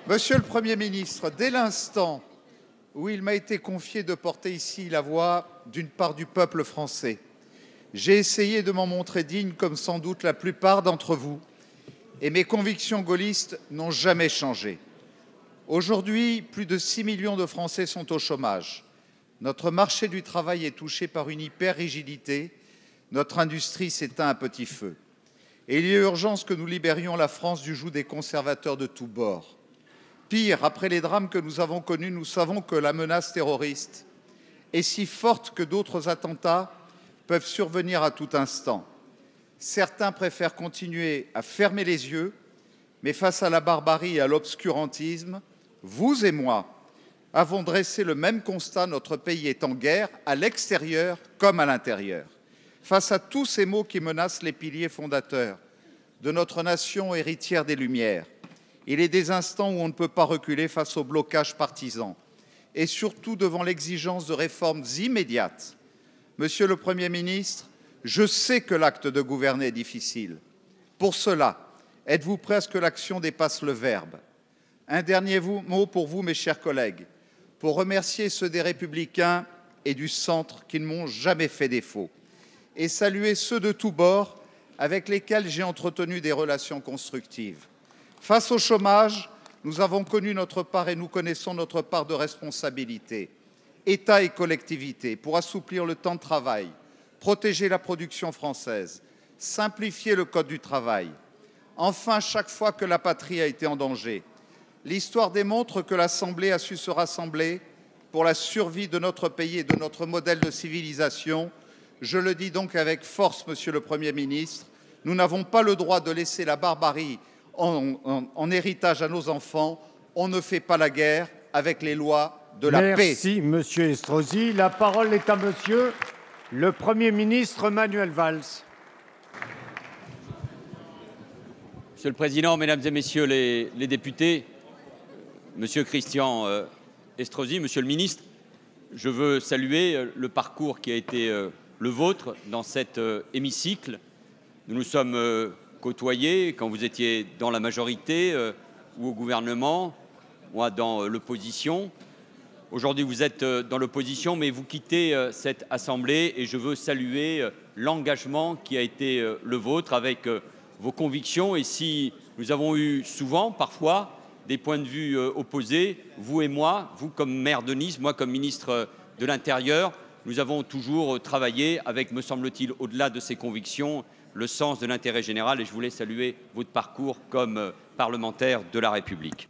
Monsieur le Premier ministre, dès l'instant où il m'a été confié de porter ici la voix d'une part du peuple français, j'ai essayé de m'en montrer digne, comme sans doute la plupart d'entre vous, et mes convictions gaullistes n'ont jamais changé. Aujourd'hui, plus de 6 millions de Français sont au chômage. Notre marché du travail est touché par une hyper-rigidité. Notre industrie s'éteint à petit feu. Et il y a urgence que nous libérions la France du joug des conservateurs de tous bords. Pire, après les drames que nous avons connus, nous savons que la menace terroriste est si forte que d'autres attentats peuvent survenir à tout instant. Certains préfèrent continuer à fermer les yeux, mais face à la barbarie et à l'obscurantisme, vous et moi avons dressé le même constat: notre pays est en guerre, à l'extérieur comme à l'intérieur. Face à tous ces maux qui menacent les piliers fondateurs de notre nation héritière des Lumières, il est des instants où on ne peut pas reculer face au blocage partisan et surtout devant l'exigence de réformes immédiates. Monsieur le Premier ministre, je sais que l'acte de gouverner est difficile. Pour cela, êtes-vous prêt à ce que l'action dépasse le verbe? Un dernier mot pour vous, mes chers collègues, pour remercier ceux des Républicains et du centre qui ne m'ont jamais fait défaut, et saluer ceux de tous bords avec lesquels j'ai entretenu des relations constructives. Face au chômage, nous avons connu notre part et nous connaissons notre part de responsabilité, État et collectivités, pour assouplir le temps de travail, protéger la production française, simplifier le code du travail. Enfin, chaque fois que la patrie a été en danger, l'histoire démontre que l'Assemblée a su se rassembler pour la survie de notre pays et de notre modèle de civilisation. Je le dis donc avec force, Monsieur le Premier ministre, nous n'avons pas le droit de laisser la barbarie en héritage à nos enfants. On ne fait pas la guerre avec les lois de la paix. Merci, Monsieur Estrosi. La parole est à Monsieur le Premier ministre Manuel Valls. Monsieur le Président, Mesdames et Messieurs les députés, Monsieur Christian Estrosi, Monsieur le Ministre, je veux saluer le parcours qui a été le vôtre dans cet hémicycle. Nous nous sommes côtoyés quand vous étiez dans la majorité ou au gouvernement, moi dans l'opposition. Aujourd'hui, vous êtes dans l'opposition, mais vous quittez cette Assemblée et je veux saluer l'engagement qui a été le vôtre avec vos convictions. Et si nous avons eu souvent, parfois, des points de vue opposés, vous et moi, vous comme maire de Nice, moi comme ministre de l'Intérieur, nous avons toujours travaillé avec, me semble-t-il, au-delà de ces convictions, le sens de l'intérêt général. Et je voulais saluer votre parcours comme parlementaire de la République.